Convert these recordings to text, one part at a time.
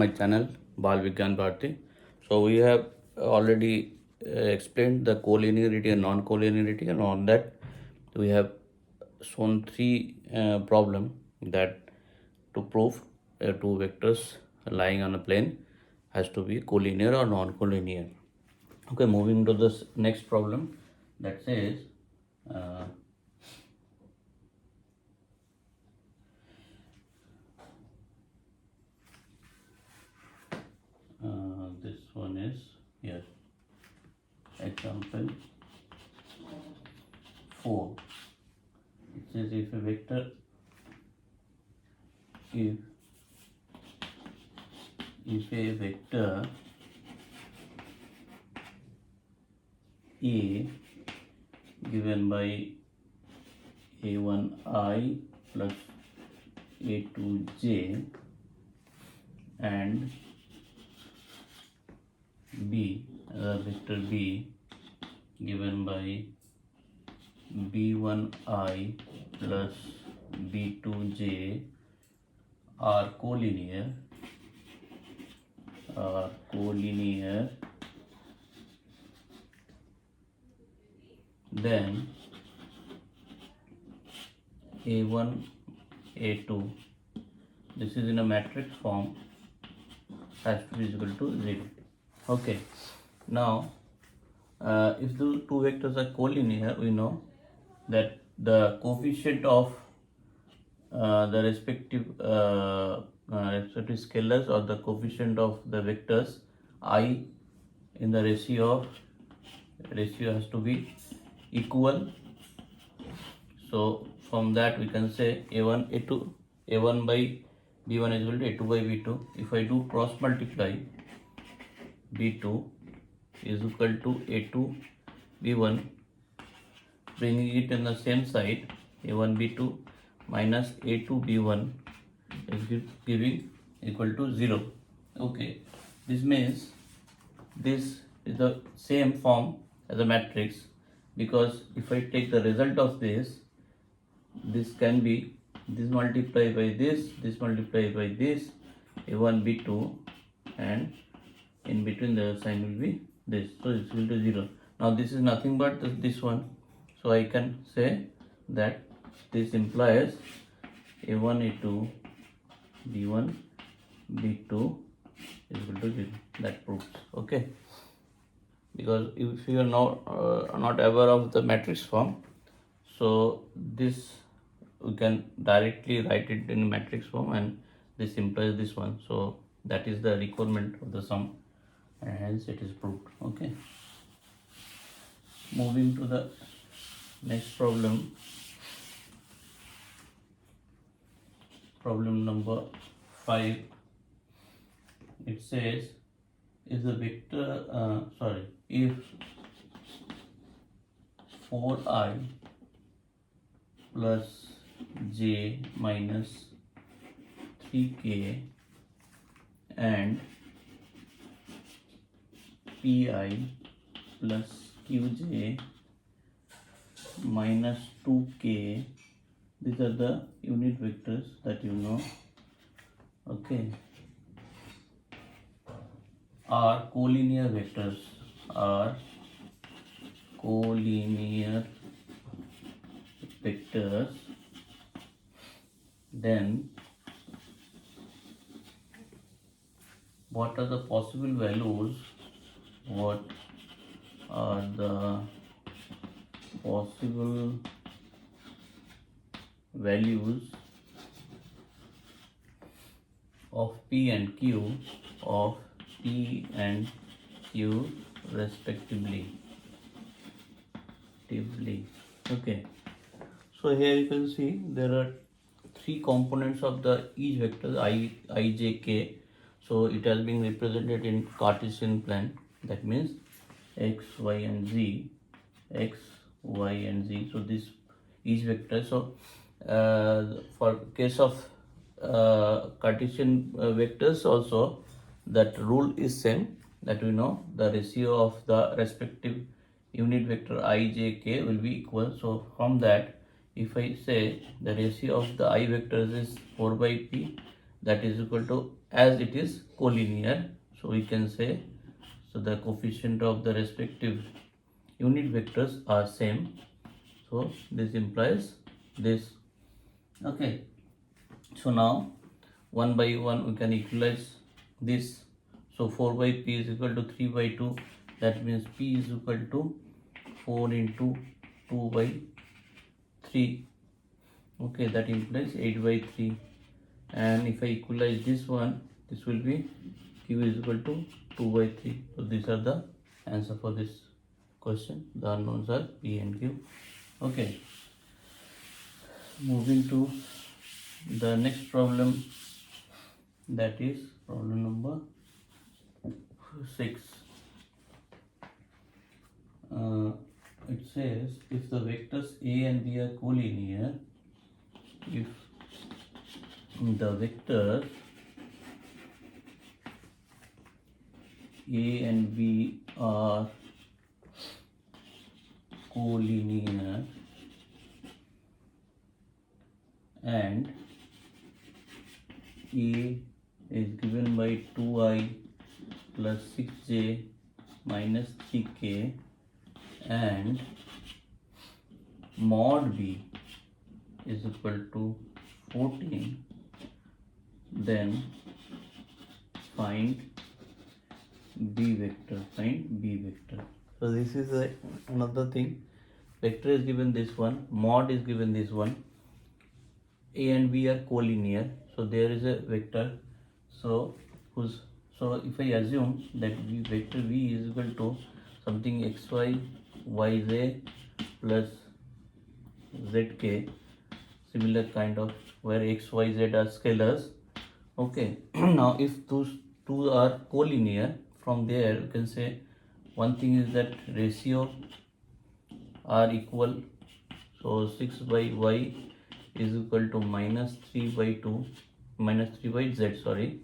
my channel Bal Vigyan Bharti. So we have already explained the collinearity and non-collinearity, and on that we have shown three problem that to prove two vectors lying on a plane has to be collinear or non-collinear. Okay, moving to this next problem that says uh, this one is, yes, example 4. It says if a vector if a vector A given by a1i plus a2j and b, vector b given by b1i plus b2j are collinear then a1 a2, this is in a matrix form, has to be equal to 0. Okay, now if the two vectors are collinear, we know that the coefficient of the respective scalars, or the coefficient of the vectors I in the ratio has to be equal. So from that we can say a1 a2 a1 by b1 is equal to a2 by b2. If I do cross multiply, b2 is equal to a2 b1, bringing it in the same side, a1 b2 minus a2 b1 is giving equal to 0. Okay, this means this is the same form as a matrix, because if I take the result of this can be this multiplied by this multiplied by this, a1 b2, and in between the sign will be this, so it's equal to 0. Now this is nothing but this one, so I can say that this implies a1 a2 b1 b2 is equal to 0. That proves. Okay, because if you are not aware of the matrix form, so this we can directly write it in matrix form, and this implies this one. So that is the requirement of the sum, and hence it is proved. Okay, moving to the next problem, problem number 5. It says if the vector if 4i plus j minus 3k and pi plus qj minus 2k, these are the unit vectors that you know, okay, are collinear vectors, then what are the possible values? What are the possible values of P and Q respectively? Okay, so here you can see there are three components of the each vector I, j, k. So it has been represented in Cartesian plan. That means x, y, and z. So this each vector. So for case of Cartesian vectors also, that rule is same, that we know the ratio of the respective unit vector I, j, k will be equal. So from that, if I say the ratio of the I vectors is 4 by p, that is equal to, as it is collinear, so we can say, so the coefficient of the respective unit vectors are same, so this implies this. Okay, so now one by one we can equalize this. So 4 by p is equal to 3 by 2, that means p is equal to 4 into 2 by 3. Okay, that implies 8 by 3. And if I equalize this one, this will be q is equal to 2 by 3. So these are the answer for this question. The unknowns are p and q. Okay, moving to the next problem, that is problem number 6. It says if the vectors a and b are collinear, if the vectors a and b are collinear and a is given by 2i plus 6j minus 3k and mod b is equal to 14, then find b vector. So this is another thing. Vector is given this one, mod is given this one, a and b are collinear, so there is a vector. So if I assume that vector v is equal to something xy yz plus zk, similar kind of, where x y z are scalars. Okay, now if those two are collinear, from there you can say one thing is that ratio are equal. So 6 by y is equal to minus 3 by 2 minus 3 by z, sorry,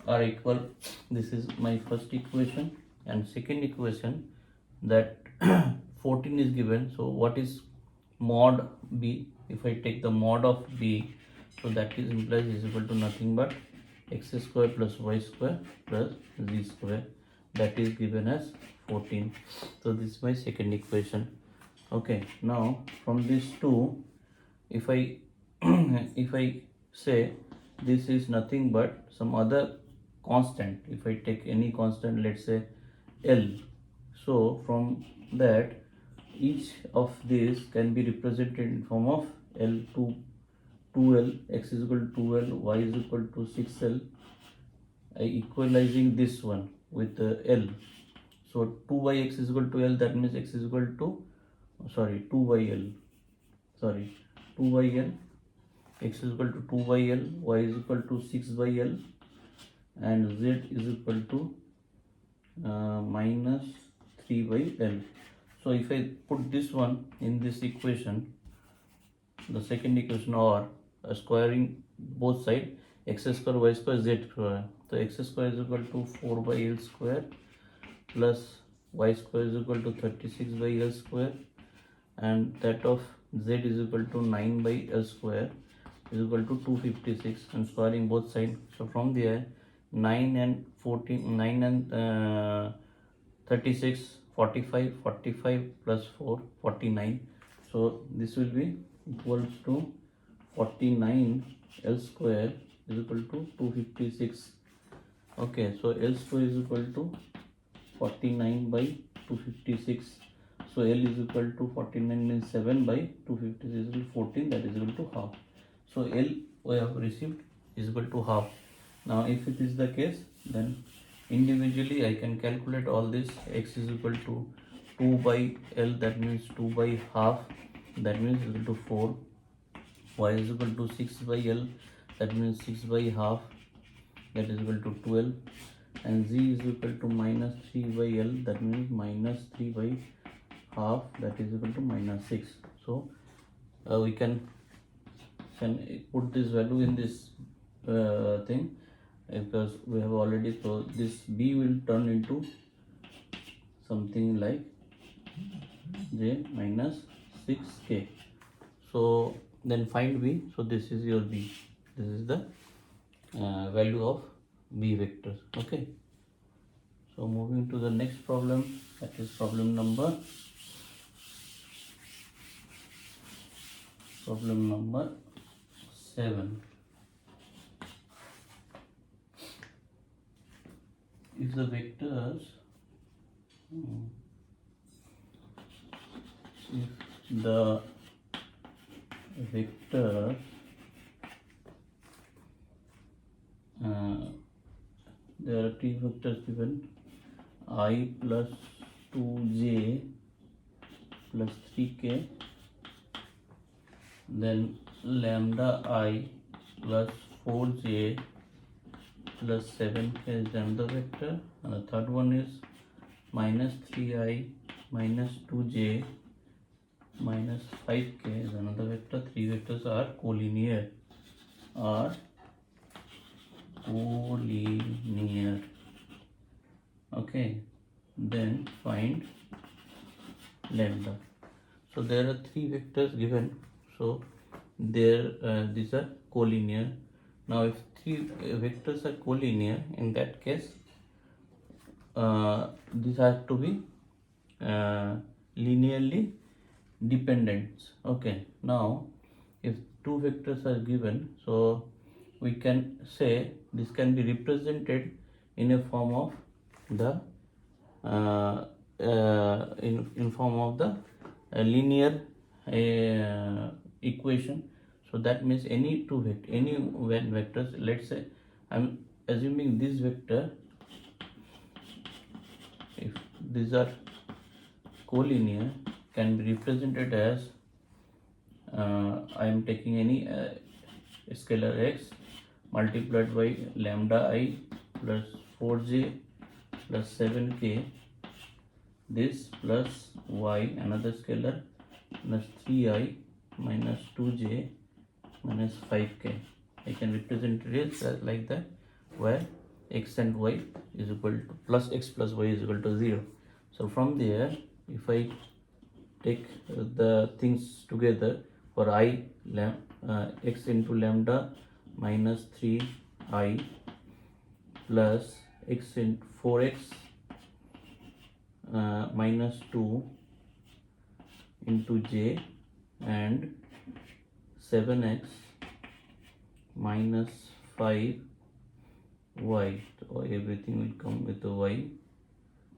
are equal. This is my first equation. And second equation, that 14 is given. So what is mod b? If I take the mod of b, so that is implies is equal to nothing but x square plus y square plus z square, that is given as 14. So this is my second equation. Okay, now from these two, if I if I say this is nothing but some other constant, if I take any constant, let's say L, so from that each of these can be represented in form of L to 2L, x is equal to 2L, y is equal to 6L. I equalizing this one with L. So 2 by x is equal to L, that means x is equal to, sorry, 2 by L, sorry, 2 by L, x is equal to 2 by L, y is equal to 6 by L, and z is equal to minus 3 by L. So if I put this one in this equation, the second equation, or squaring both sides, x square y square z square, so x square is equal to 4 by L square plus y square is equal to 36 by L square, and that of z is equal to 9 by L square is equal to 256, and squaring both sides. So from there 9 and 14, 9 and 36, 45, 45 plus 4, 49. So this will be equals to 49 L square is equal to 256. Okay, so L square is equal to 49 by 256. So L is equal to 49 means 7 by 256 is equal to 14, that is equal to half. So L we have received is equal to half. Now if it is the case, then individually I can calculate all this. X is equal to 2 by L, that means 2 by half, that means equal to 4. Y is equal to 6 by L, that means 6 by half, that is equal to 12. And Z is equal to minus 3 by L, that means minus 3 by half, that is equal to minus 6. So we can put this value in this thing, because we have already, so this b will turn into something like j minus 6k. So then find b. So this is your b, this is the value of b vector. Okay, so moving to the next problem, that is problem number 7. If the vectors if the vector there are three vectors given, I plus 2j plus 3k, then lambda I plus 4j plus 7k is another vector, and the third one is minus 3i minus 2j minus 5k is another vector. Three vectors are collinear. Okay, then find lambda. So there are three vectors given, so these are collinear. Now if three vectors are collinear, in that case these have to be linearly dependent. Okay, now if two vectors are given, so we can say this can be represented in a form of the in form of the linear equation. So that means any when vectors, let's say I'm assuming this vector, if these are collinear, can be represented as I am taking any scalar x multiplied by lambda I plus 4j plus 7k, this plus y, another scalar, plus 3i minus 2j minus 5k. I can represent it as like that, where x and y is equal to plus x plus y is equal to 0. So from there, if I take the things together, for I x into lambda minus 3i plus x into 4x minus 2 into j and 7x minus 5y, so everything will come with a y,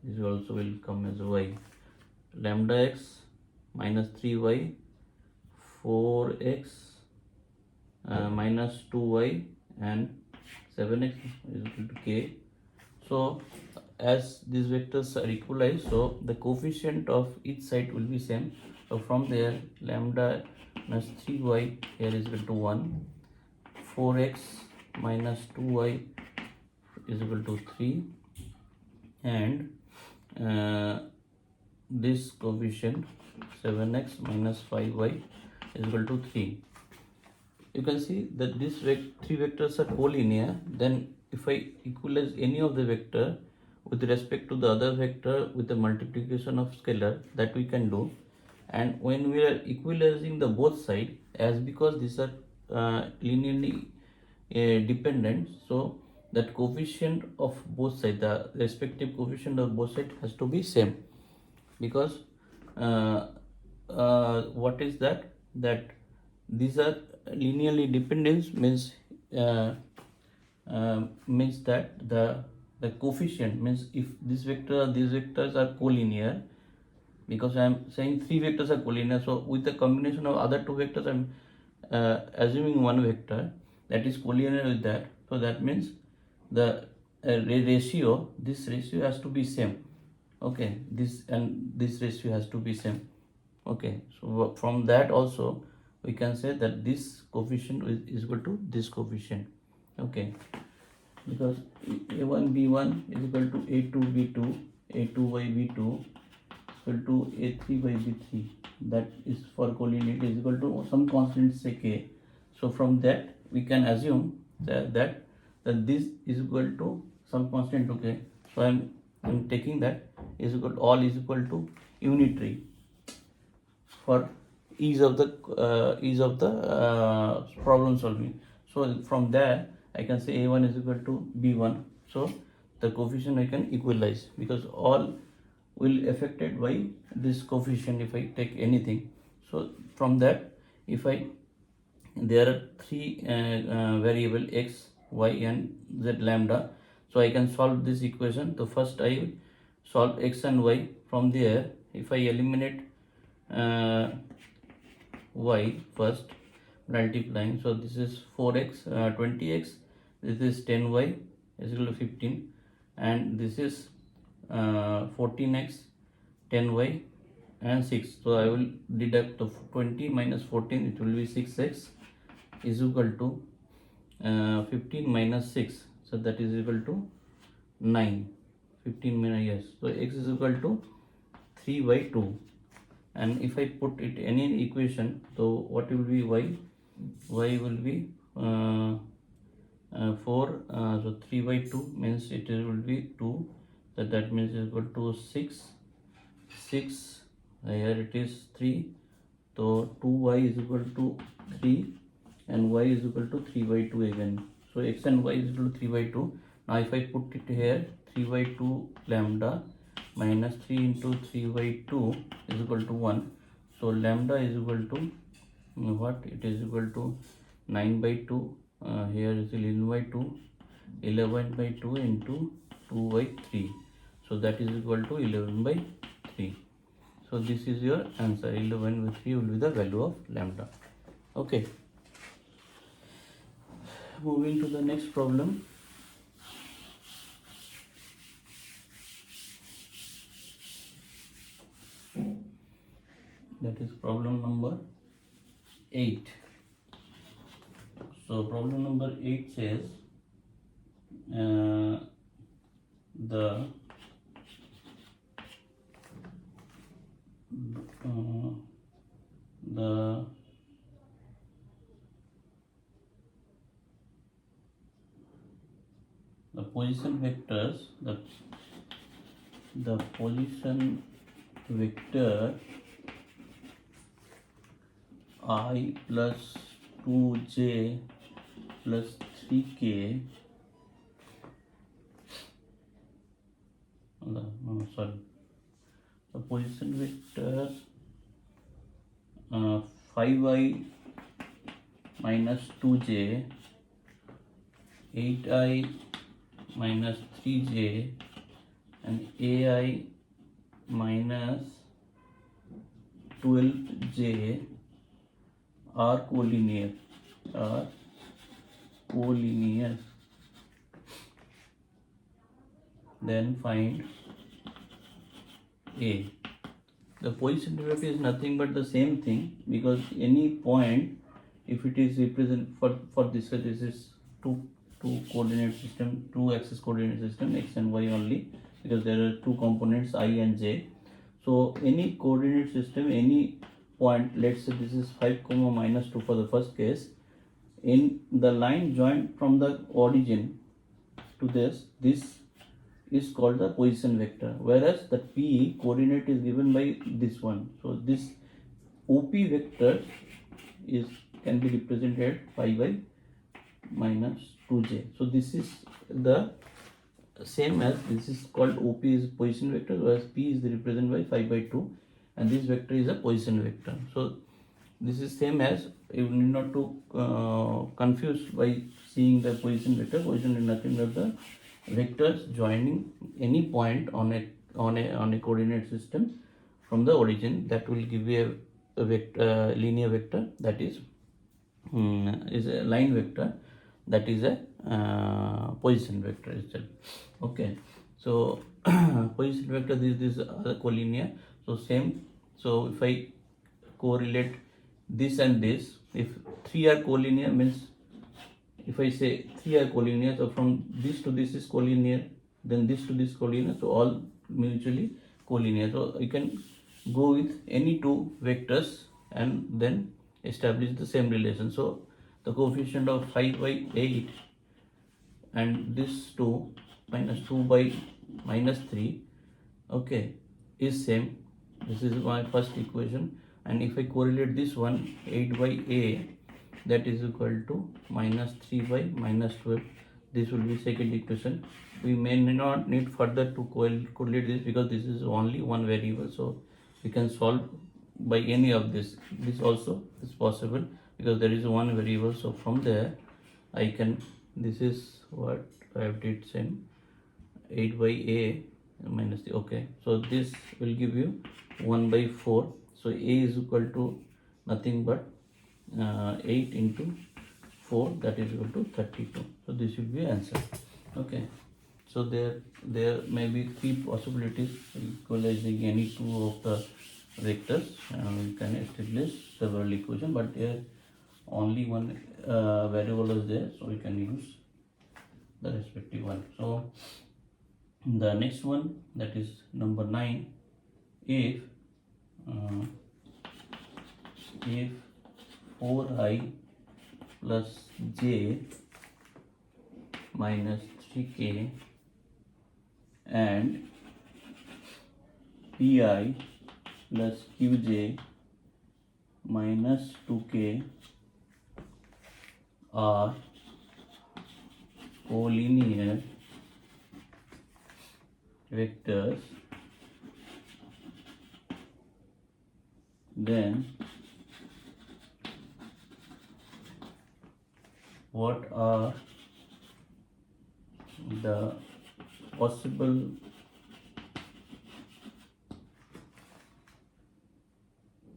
this also will come as y, lambda x minus 3y, 4x minus 2y and 7x is equal to k. So as these vectors are equalized, so the coefficient of each side will be same. So from there, lambda minus 3y here is equal to 1, 4x minus 2y is equal to 3, and this coefficient 7x minus 5y is equal to 3. You can see that these three vectors are collinear. Then if I equalize any of the vector with respect to the other vector with the multiplication of scalar, that we can do. And when we are equalizing the both side, as because these are linearly dependent, so that coefficient of both sides, the respective coefficient of both sides has to be same, because what is that these are linearly dependent means means that the coefficient means if these vectors are collinear, because I am saying three vectors are collinear, so with the combination of other two vectors I am assuming one vector that is collinear with that, so that means the ratio, this ratio has to be same. Okay, this and this ratio has to be same. Okay, so from that also we can say that this coefficient is equal to this coefficient. Okay, because a1 b1 is equal to a2 b2, a2 by b2 equal to a3 by b3, that is for collinearity is equal to some constant say k. So from that we can assume that this is equal to some constant. Okay, so I'm taking that is equal to, all is equal to unitary for ease of the problem solving. So from there I can say a1 is equal to b1. So the coefficient I can equalize, because all will affected by this coefficient if I take anything. So from that, if I there are three variable x, y and z lambda, so I can solve this equation. So first I will solve x and y. From there, if I eliminate uh, y first, multiplying, so this is 4x 20x, this is 10y is equal to 15, and this is 14x 10y and 6. So I will deduct the 20 minus 14, it will be 6x is equal to 15 minus 6, so that is equal to 9. 15 minus, yes, so x is equal to 3 by 2. And if I put it any equation, so what will be y? Y will be 4, so 3 by 2 means it will be 2, so that means it is equal to 6. Here it is 3, so 2y is equal to 3 and y is equal to 3 by 2 again. So x and y is equal to 3 by 2. Now if I put it here, 3 by 2 lambda minus 3 into 3 by 2 is equal to 1. So lambda is equal to what? It is equal to 9 by 2. Here is 11 by 2. 11 by 2 into 2 by 3. So that is equal to 11 by 3. So this is your answer. 11 by 3 will be the value of lambda. Okay. Moving to the next problem. That is problem number 8. So problem number 8 says the position vectors, the position vector I plus 2j plus 3k, the position vector 5i minus 2j, 8i minus 3j and ai minus 12j are collinear. Then find a. The position vector is nothing but the same thing, because any point, if it is represent for this, so this is two coordinate system, two axis coordinate system, x and y only, because there are two components I and j. So any coordinate system, any point, let's say this is 5 comma minus 2 for the first case, in the line joined from the origin to this is called the position vector, whereas the p coordinate is given by this one. So this OP vector can be represented 5 by minus 2j. So this is the same as, this is called OP is position vector, whereas p is represented by 5 by 2, and this vector is a position vector. So this is same as, you need not to confuse by seeing the position vector. Position is nothing but the vectors joining any point on a coordinate system from the origin, that will give you a vector, linear vector, that is a line vector, that is a position vector itself. Okay, so position vector, this are collinear. So same, so if I correlate this and this, if 3 are collinear, means if I say 3 are collinear, so from this to this is collinear, then this to this collinear, so all mutually collinear. So you can go with any two vectors and then establish the same relation. So the coefficient of 5 by 8 and this 2 minus 2 by minus 3, okay, is same. This is my first equation, and if I correlate this one, 8 by a that is equal to minus 3 by minus 12. This will be second equation. We may not need further to correlate this because this is only one variable, so we can solve by any of this. This also is possible because there is one variable, so from there I can, this is what I have did same 8 by a minus the, okay, so this will give you 1 by 4. So a is equal to nothing but 8 into 4, that is equal to 32. So this will be answer. Okay, so there may be three possibilities equalizing any two of the vectors, and we can establish several equation, but here only one variable is there, so we can use the respective one. So the next one, that is number 9, if 4i plus j minus 3k and pi plus qj minus 2k are collinear vectors, then what are the possible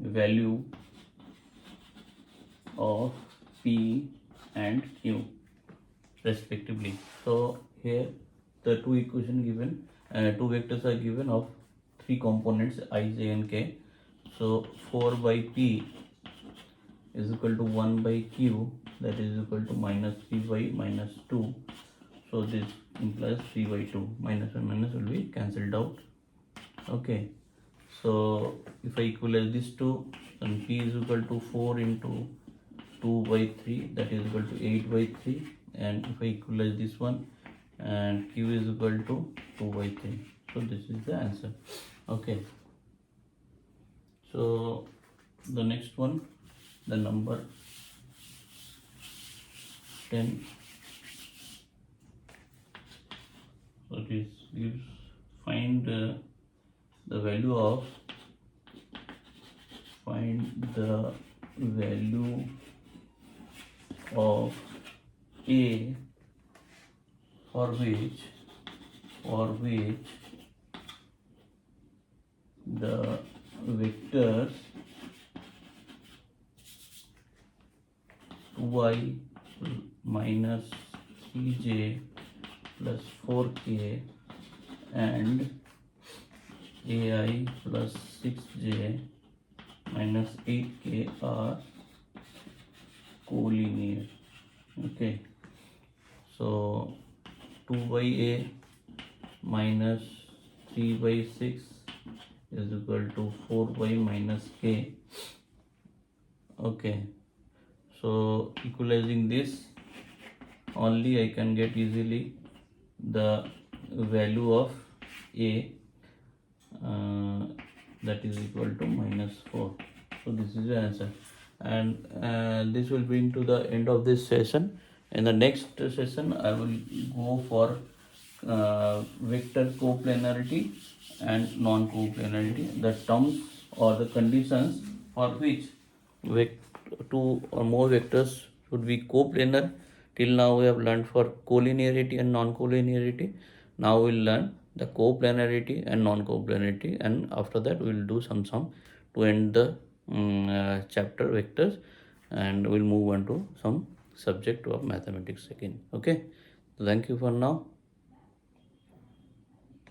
value of P and Q respectively. So here the two equation given, two vectors are given of three components I, j and k. So 4 by P is equal to 1 by Q, that is equal to minus 3 by minus 2. So this implies 3 by 2. Minus and minus will be cancelled out. Okay, so if I equalize these two, then P is equal to 4 into 2 by 3, that is equal to 8 by 3. And if I equalize this one, and Q is equal to 2 by 3. So this is the answer. Okay, so the next one, the number 10. So this gives, find the value of A for which the vectors 2i minus 3j plus 4k and ai plus 6j minus 8k are collinear. Okay, so 2 by a minus 3 by 6 is equal to 4 by minus k. Okay, so equalizing this, only I can get easily the value of a, that is equal to minus 4. So this is the answer, and this will bring to the end of this session. In the next session I will go for vector coplanarity and non-coplanarity, the terms or the conditions for which two or more vectors should be coplanar. Till now we have learned for collinearity and non-collinearity. Now we will learn the coplanarity and non-coplanarity, and after that we will do some sum to end the chapter vectors, and we'll move on to some subject of mathematics again. Okay, thank you for now.